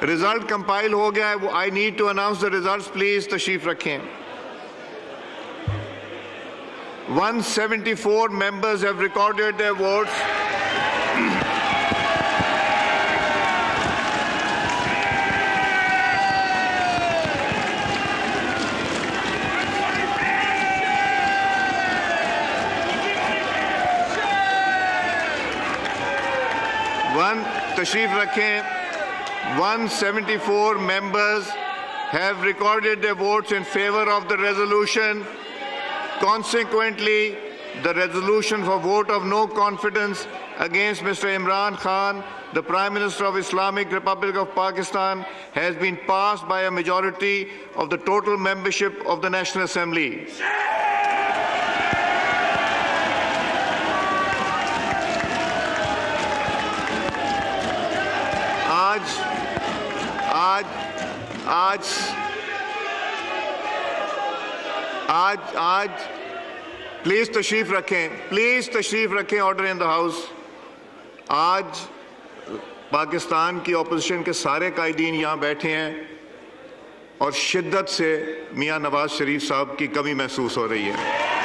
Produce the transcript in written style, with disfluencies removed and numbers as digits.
Result compile हो गया है, I need to announce the results, please तशरीफ रखें। 174 members have recorded their votes. तशरीफ रखें। 174 members have recorded their votes in favor of the resolution. Consequently, the resolution for vote of no confidence against Mr. Imran Khan, the Prime Minister of Islamic Republic of Pakistan, has been passed by a majority of the total membership of the National Assembly. आज please तशरीफ रखें, order in the house. आज पाकिस्तान की opposition के सारे कायदीन यहाँ बैठे हैं और शिद्दत से मियां नवाज शरीफ साहब की कमी महसूस हो रही है।